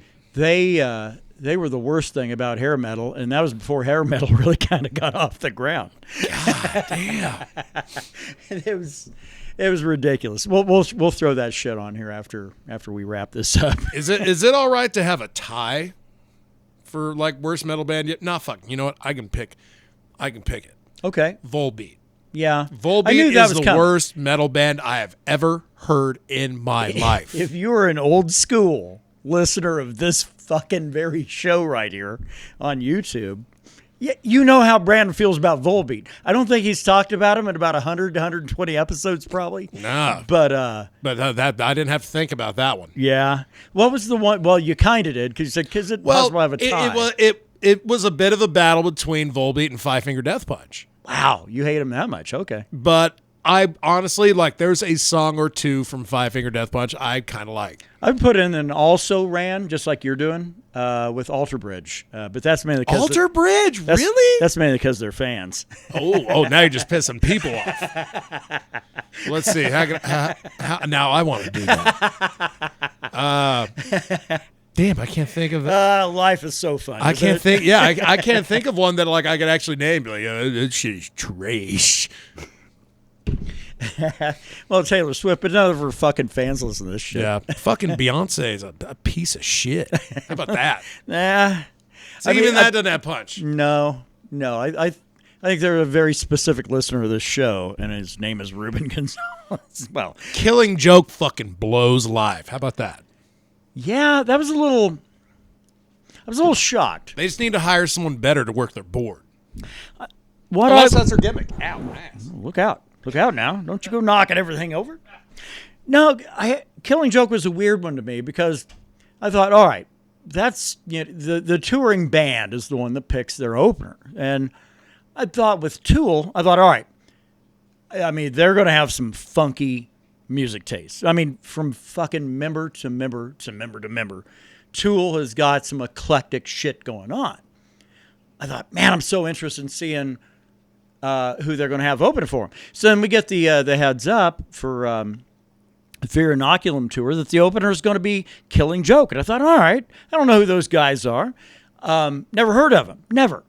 They were the worst thing about hair metal, and that was before hair metal really kind of got off the ground. God damn. And it was ridiculous. We'll throw that shit on here after we wrap this up. Is it all right to have a tie for like worst metal band yet? Nah, fuck. You know what? I can pick it. Okay. Volbeat. Yeah. Volbeat is the worst metal band I have ever heard in my life. If you're an old school listener of this fucking very show right here on YouTube, you know how Brandon feels about Volbeat. I don't think he's talked about him in about 100 to 120 episodes probably. Nah. But that I didn't have to think about that one. Yeah. What was the one? Well, you kind of did because you said it possible to have a tie. It was a bit of a battle between Volbeat and Five Finger Death Punch. Wow, you hate him that much? Okay. But I honestly, like, there's a song or two from Five Finger Death Punch I kind of like. I put in an also ran, just like you're doing, with Alter Bridge. But that's mainly because... Alter Bridge? Really? That's mainly because they're fans. Oh, now you're just pissing people off. Let's see. How now I want to do that. Damn, I can't think of it. Life is so fun. I can't think. Yeah, I can't think of one that like I could actually name. Like, that shit is trash. Well, Taylor Swift, but none of her fucking fans listen to this shit. Yeah, fucking Beyonce is a piece of shit. How about that? Nah. So even that doesn't have punch. No. I think they're a very specific listener of this show, and his name is Ruben Gonzalez. Well, Killing Joke fucking blows live. How about that? Yeah, I was a little shocked. They just need to hire someone better to work their board. That's their gimmick. Ow, ass. Look out now! Don't you go knocking everything over. No, Killing Joke was a weird one to me because I thought, all right, that's the touring band is the one that picks their opener, and I thought with Tool, all right, I mean they're going to have some funky music taste. I mean, from fucking member to member to member to member, Tool has got some eclectic shit going on. I thought, man, I'm so interested in seeing who they're going to have open for them. So then we get the heads up for the Fear Inoculum tour that the opener is going to be Killing Joke. And I thought, all right, I don't know who those guys are. Never heard of them. Never.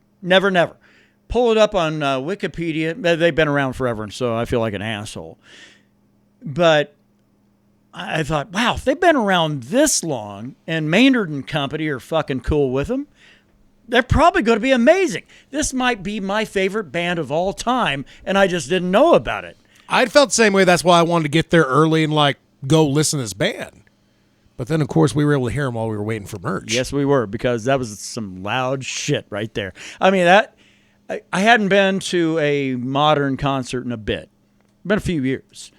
Pull it up on Wikipedia. They've been around forever, and so I feel like an asshole. But I thought, wow, if they've been around this long and Maynard and company are fucking cool with them, they're probably going to be amazing. This might be my favorite band of all time, and I just didn't know about it. I felt the same way. That's why I wanted to get there early and like go listen to this band. But then, of course, we were able to hear them while we were waiting for merch. Yes, we were, because that was some loud shit right there. I mean, I hadn't been to a modern concert in a bit. Been a few years.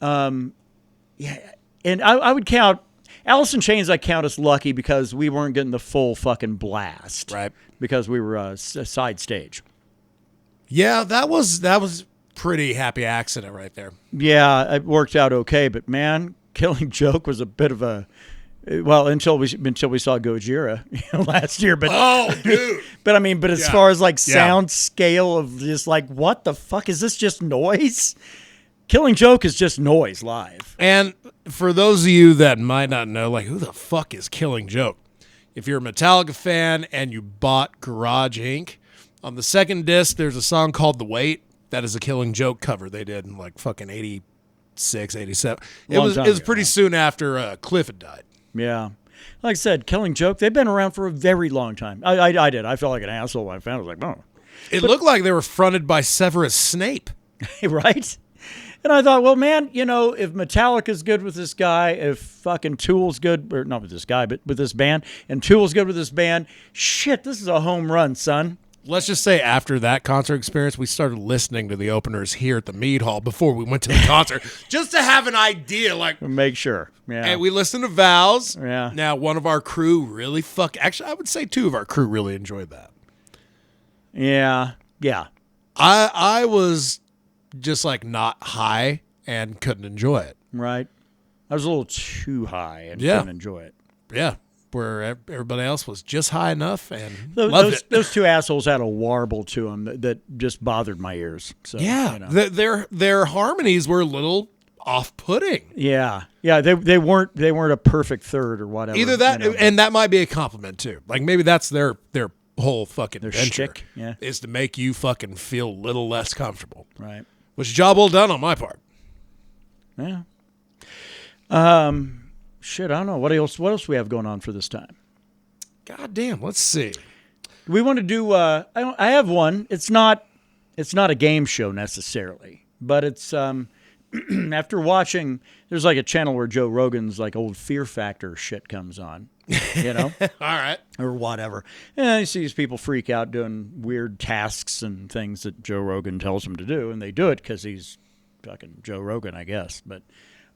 Yeah, and I would count Alice in Chains. I count as lucky because we weren't getting the full fucking blast, right? Because we were a side stage. Yeah, that was pretty happy accident right there. Yeah, it worked out okay, but man, Killing Joke was a bit of a Well, until we saw Gojira last year, but dude. but as Yeah. far as like Yeah. sound scale of just like what the fuck is this? Just noise? Killing Joke is just noise live. And for those of you that might not know, like, who the fuck is Killing Joke? If you're a Metallica fan and you bought Garage Inc., on the second disc, there's a song called The Wait. That is a Killing Joke cover they did in like fucking 86, 87. It was pretty soon after Cliff had died. Yeah. Like I said, Killing Joke, they've been around for a very long time. I did. I felt like an asshole when I found it. I was like, oh. It looked like they were fronted by Severus Snape. Right? And I thought, well, man, if Metallica's good with this guy, if fucking Tool's good, or not with this guy, but with this band, and Tool's good with this band, shit, this is a home run, son. Let's just say after that concert experience, we started listening to the openers here at the Mead Hall before we went to the concert, just to have an idea. Like, make sure. Yeah. and we listened to Vows. Yeah. Now, one of our crew really actually, I would say two of our crew really enjoyed that. Yeah. Yeah. I was just like not high and couldn't enjoy it. Right. I was a little too high and Yeah. couldn't enjoy it. Yeah. Where everybody else was just high enough and loved it. Those two assholes had a warble to them that just bothered my ears. So, Yeah. Their harmonies were a little off-putting. Yeah. Yeah. They weren't a perfect third or whatever. Either that, and that might be a compliment too. Like maybe that's their whole fucking Their venture, shtick, yeah. is to make you fucking feel a little less comfortable. Right. Which job well done on my part. Yeah. Shit, I don't know. What else we have going on for this time? God damn, let's see. We want to do I have one. It's not a game show necessarily, but it's after watching, there's like a channel where Joe Rogan's like old Fear Factor shit comes on, All right. or whatever. And he sees people freak out doing weird tasks and things that Joe Rogan tells them to do, and they do it because he's fucking Joe Rogan, I guess. But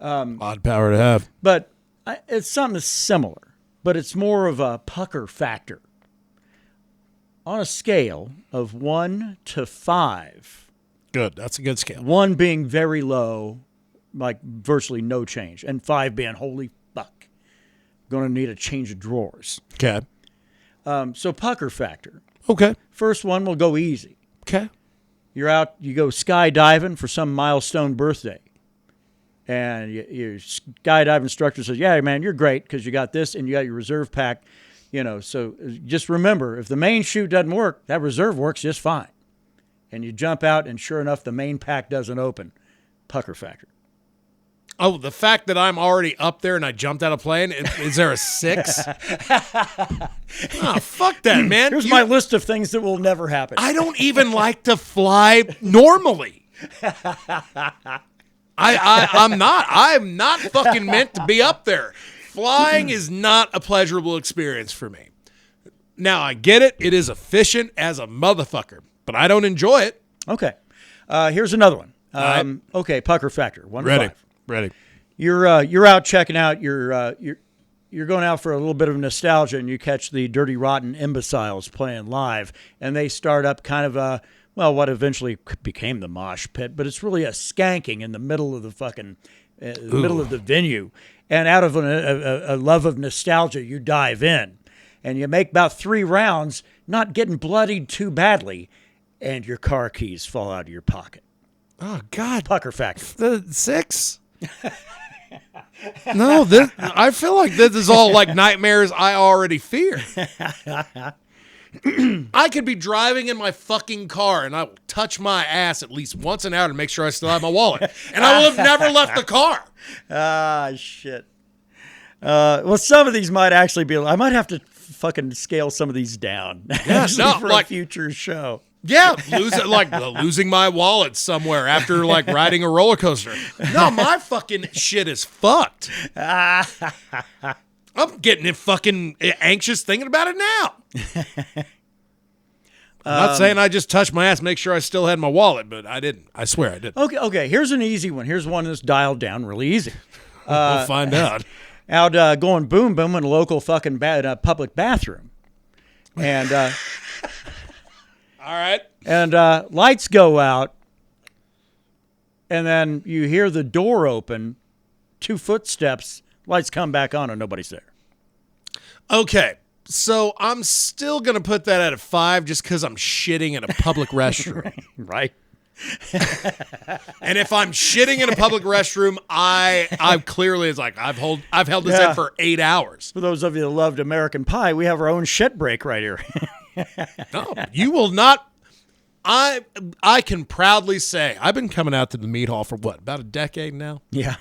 Odd power to have. But it's something similar, but it's more of a pucker factor. On a scale of 1 to 5, Good. That's a good scale. 1 being very low, like virtually no change, and 5 being holy fuck, going to need a change of drawers. Okay. So pucker factor. Okay. First one will go easy. Okay. You're out, you go skydiving for some milestone birthday. And your skydive instructor says, yeah, man, you're great because you got this and you got your reserve pack. So just remember, if the main chute doesn't work, that reserve works just fine. And you jump out, and sure enough, the main pack doesn't open. Pucker factor. Oh, the fact that I'm already up there and I jumped out of plane, is there a 6? Fuck that, man. Here's my list of things that will never happen. I don't even like to fly normally. I'm not fucking meant to be up there. Flying is not a pleasurable experience for me. Now, I get it. It is efficient as a motherfucker, but I don't enjoy it. Okay. Here's another one. right. Okay, pucker factor. 1 to 5. Ready. You're out checking out. You're going out for a little bit of nostalgia, and you catch the Dirty Rotten Imbeciles playing live, and they start up kind of what eventually became the mosh pit, but it's really a skanking in the middle of the fucking middle of the venue. And out of a love of nostalgia, you dive in, and you make about 3 rounds, not getting bloodied too badly, and your car keys fall out of your pocket. Oh, God. Pucker factor. The 6? No, I feel like this is all like nightmares I already fear. I could be driving in my fucking car and I will touch my ass at least once an hour to make sure I still have my wallet. And I will have never left the car. Ah, shit. Well, some of these might actually be. I might have to fucking scale some of these down. Yeah, no, for like a future show. Yeah, losing my wallet somewhere after like riding a roller coaster. No, my fucking shit is fucked. I'm getting fucking anxious thinking about it now. I'm not saying I just touched my ass, make sure I still had my wallet, but I didn't. I swear I didn't. Okay. Here's an easy one. Here's one that's dialed down really easy. We'll find out. Out going boom boom in a local fucking public bathroom, and all right, and lights go out, and then you hear the door open, 2 footsteps, lights come back on, and nobody's there. Okay. So I'm still going to put that at a 5 just because I'm shitting in a public restroom. Right. And if I'm shitting in a public restroom, I clearly, it's like I've held this in for 8 hours. For those of you that loved American Pie, we have our own shit break right here. No, you will not. I can proudly say I've been coming out to the meat hall for what, about a decade now? Yeah.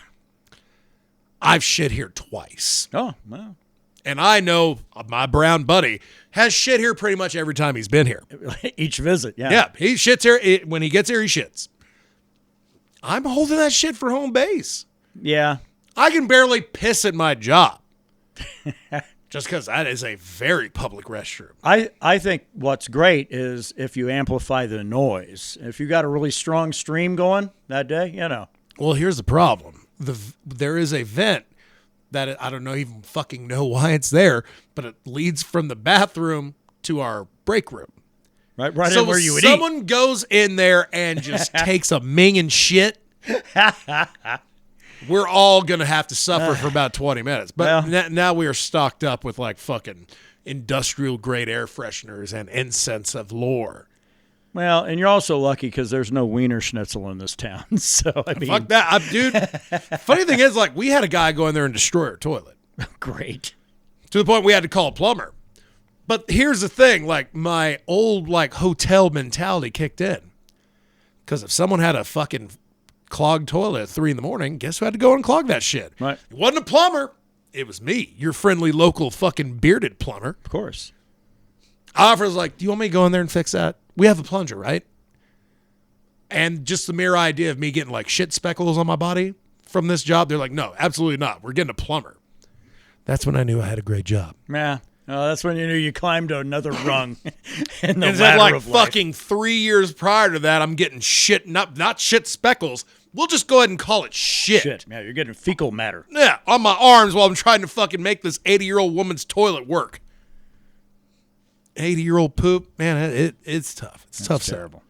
I've shit here twice. Oh, well. And I know my brown buddy has shit here pretty much every time he's been here. Each visit, yeah. Yeah, he shits here. When he gets here, he shits. I'm holding that shit for home base. Yeah. I can barely piss at my job. Just because that is a very public restroom. I think what's great is if you amplify the noise. If you got a really strong stream going that day, you know. Well, here's the problem. There is a vent that I don't even fucking know why it's there, but it leads from the bathroom to our break room. Right So in where you would someone goes in there and just takes a minging shit, we're all going to have to suffer for about 20 minutes. But now we are stocked up with like fucking industrial grade air fresheners and incense of lore. Well, and you're also lucky because there's no Wiener Schnitzel in this town. So, I mean. Fuck that. Dude, funny thing is, like, we had a guy go in there and destroy our toilet. Great. To the point we had to call a plumber. But here's the thing, like, my old, like, hotel mentality kicked in. Because if someone had a fucking clogged toilet at 3 a.m, guess who had to go and clog that shit? Right. It wasn't a plumber. It was me, your friendly local fucking bearded plumber. Of course. I was like, do you want me to go in there and fix that? We have a plunger, right? And just the mere idea of me getting like shit speckles on my body from this job, they're like, no, absolutely not. We're getting a plumber. That's when I knew I had a great job. Yeah. That's when you knew you climbed to another rung in the And ladder then like of life. fucking 3 years prior to that, I'm getting shit, not shit speckles. We'll just go ahead and call it shit. Shit. Yeah, you're getting fecal matter. Yeah, on my arms while I'm trying to fucking make this 80-year-old woman's toilet work. 80-year-old poop, man, it's tough. It's tough. Terrible.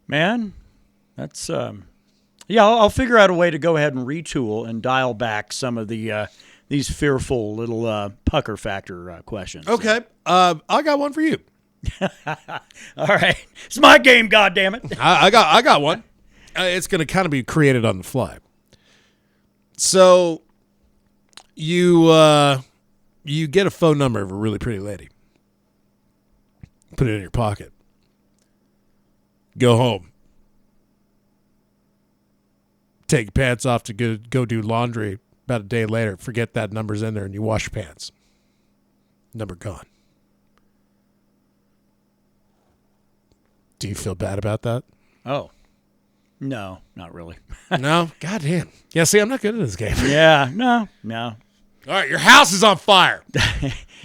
Man, that's yeah. I'll figure out a way to go ahead and retool and dial back some of the these fearful little pucker factor questions. Okay, I got one for you. All right, it's my game. God damn it! I got one. It's going to kind of be created on the fly. So you get a phone number of a really pretty lady. Put it in your pocket. Go home. Take your pants off to go do laundry. About a day later, forget that number's in there and you wash your pants. Number gone. Do you feel bad about that? Oh, no, not really. No? Goddamn. Yeah, see, I'm not good at this game. Yeah, no. All right, your house is on fire.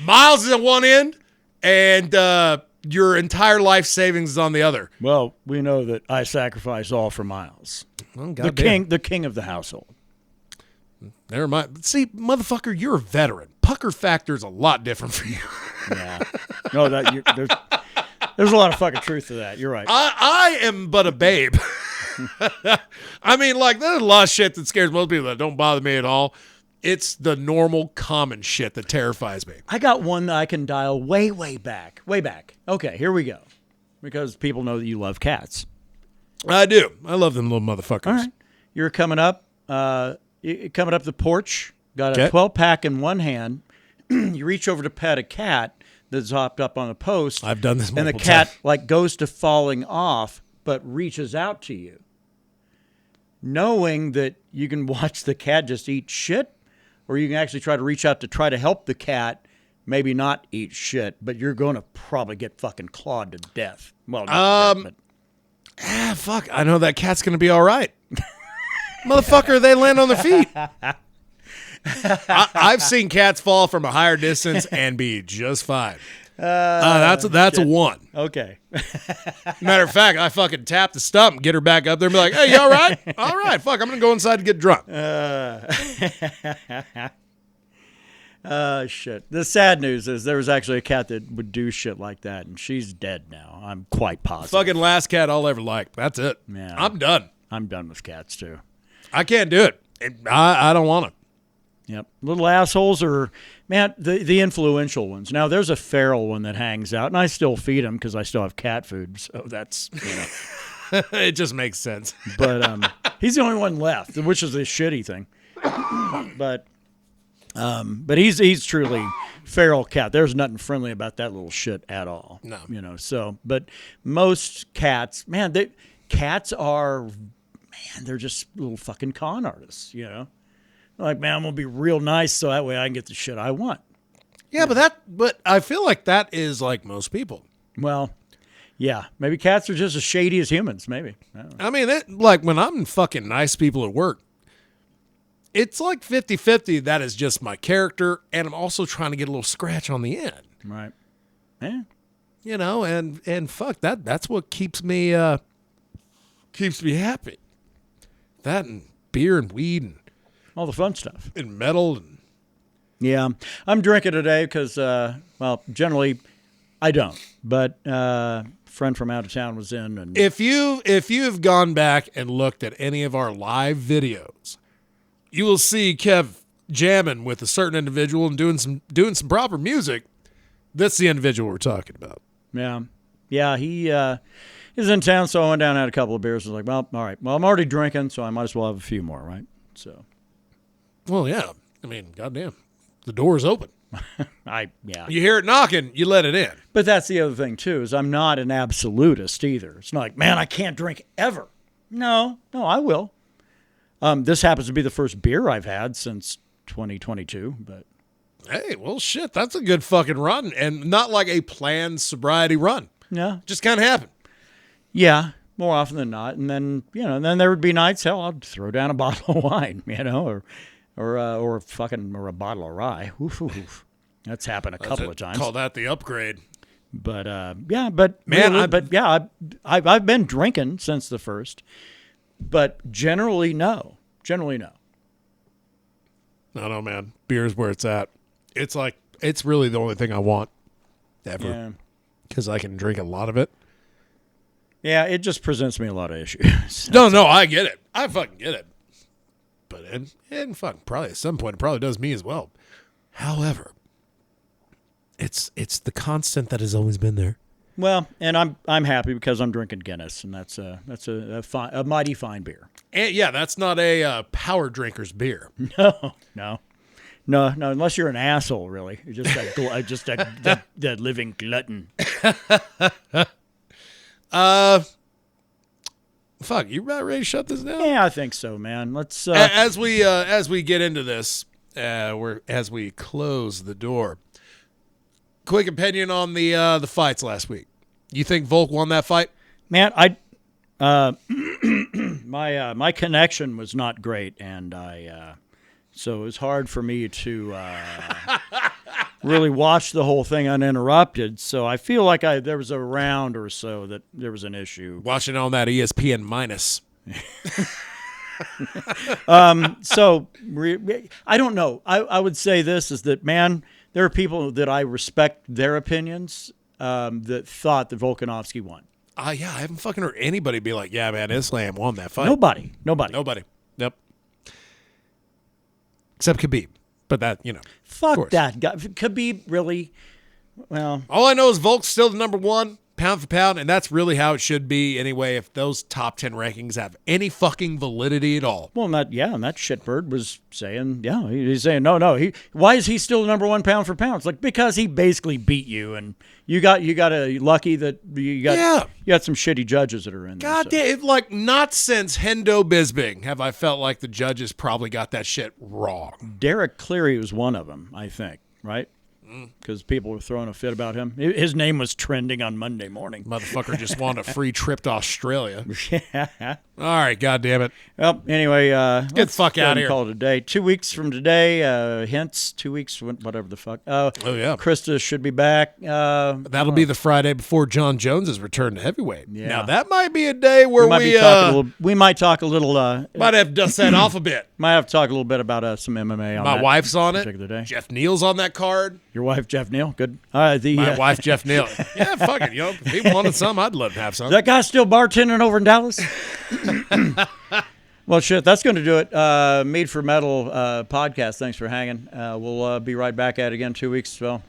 Miles is at one end, and your entire life savings is on the other. Well, we know that I sacrifice all for Miles, Oh, the king of the household. Never mind. See, motherfucker, you're a veteran. Pucker factor is a lot different for you. Yeah, no, there's a lot of fucking truth to that. You're right. I am but a babe. I mean, like, there's a lot of shit that scares most people that don't bother me at all. It's the normal, common shit that terrifies me. I got one that I can dial way back. Okay, here we go. Because people know that you love cats. I do. I love them little motherfuckers. All right. You're coming up the porch, got a Okay. 12-pack in one hand. You reach over to pet a cat that's hopped up on a post. I've done this And the multiple cat times. like goes to falling off, but reaches out to you. Knowing that you can watch the cat just eat shit, or you can actually try to reach out to try to help the cat maybe not eat shit, but you're going to probably get fucking clawed to death. Well, not to death, Fuck. I know that cat's going to be all right. Motherfucker, they land on their feet. I've seen cats fall from a higher distance and be just fine. That's a one. but okay. Matter of fact, I fucking tap the stump, get her back up there, and be like, "Hey, you all right? All right, fuck, I'm gonna go inside to get drunk." Shit. The sad news is there was actually a cat that would do shit like that, and she's dead now. I'm quite positive. Fucking last cat I'll ever like. That's it. Yeah. I'm done. I'm done with cats too. I can't do it. I don't want to. Yep. Little assholes are, man, the influential ones. Now, there's a feral one that hangs out, and I still feed him because I still have cat food. So that's, It just makes sense. But he's the only one left, which is a shitty thing. But he's truly feral cat. There's nothing friendly about that little shit at all. No. So, but most cats, man, cats are, they're just little fucking con artists, Like, man, I'm going to be real nice so that way I can get the shit I want. Yeah, but I feel like that is like most people. Well, yeah, maybe cats are just as shady as humans, maybe. I mean, like when I'm fucking nice people at work, it's like 50-50. That is just my character, and I'm also trying to get a little scratch on the end. Right. Yeah. And fuck, that's what keeps me happy. That and beer and weed and All the fun stuff. and metal and Yeah. I'm drinking today because, generally I don't. But a friend from out of town was in. And if you've gone back and looked at any of our live videos, you will see Kev jamming with a certain individual and doing some proper music. That's the individual we're talking about. Yeah, he is in town, so I went down and had a couple of beers. I was like, well, all right. Well, I'm already drinking, so I might as well have a few more, right? So. Well, yeah. I mean, goddamn. The door's open. Yeah. You hear it knocking, you let it in. But that's the other thing, too, is I'm not an absolutist either. It's not like, man, I can't drink ever. No, I will. This happens to be the first beer I've had since 2022, but. Hey, well, shit, that's a good fucking run. And not like a planned sobriety run. Yeah. Just kind of happened. Yeah, more often than not. And then, then there would be nights, hell, I'd throw down a bottle of wine, or a bottle of rye. Oof. That's happened a couple of times. Call that the upgrade. But I've been drinking since the first. But generally, no. I don't know, man. Beer's where it's at. It's like, it's really the only thing I want ever. Yeah. Because I can drink a lot of it. Yeah, it just presents me a lot of issues. No, I get it. I fucking get it. But, and fucking probably at some point, it probably does me as well. However, it's the constant that has always been there. Well, and I'm happy because I'm drinking Guinness, and that's a mighty fine beer. And yeah, that's not a power drinker's beer. No, unless you're an asshole, really. You're just that living glutton. Fuck, you about ready to shut this down? Yeah, I think so, man. Let's as we get into this, as we close the door. Quick opinion on the fights last week. You think Volk won that fight? Man, my connection was not great, and so it was hard for me to really watch the whole thing uninterrupted. So I feel like there was a round or so that there was an issue. Watching on that ESPN minus. So I don't know. I would say this is that, man, there are people that I respect their opinions that thought that Volkanovski won. Yeah, I haven't fucking heard anybody be like, yeah, man, Islam won that fight. Nobody. Yep. Except Khabib. But that, Fuck that guy. Khabib, really? Well. All I know is Volk's still the number one, pound for pound, and that's really how it should be anyway if those top 10 rankings have any fucking validity at all. Well, and that shitbird was saying, he's saying, no. Why is he still the number one pound for pound? It's like, because he basically beat you, and you got lucky that you got some shitty judges that are in there. God damn, like, not since Hendo Bisbing have I felt like the judges probably got that shit wrong. Derek Cleary was one of them, I think, right? Because people were throwing a fit about him. His name was trending on Monday morning. Motherfucker just wanted a free trip to Australia. Yeah. All right, goddamn it. Well, anyway, get the fuck out of here. Call it a day. 2 weeks from today, hints. 2 weeks, whatever the fuck. Oh yeah, Krista should be back. That'll be the Friday before John Jones's return to heavyweight. Yeah. Now that might be a day where we might talk a little. Might have to dust that off a bit. Might have to talk a little bit about some MMA. On my that wife's on it. Day. Jeff Neal's on that card. Your wife, Jeff Neal, good. My wife, Jeff Neal. Yeah, fuck it. If he wanted some, I'd let him have some. Is that guy still bartending over in Dallas? Well, shit, that's going to do it. Mead for Metal podcast. Thanks for hanging. We'll be right back at it again 2 weeks. Well,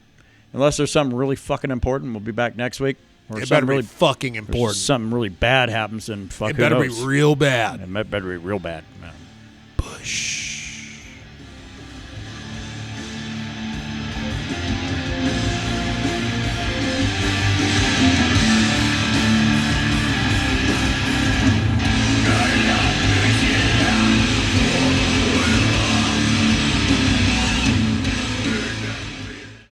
unless there's something really fucking important, we'll be back next week. Or It better be really fucking important. Something really bad happens, and fuck. It better be real bad. It better be real bad. Man.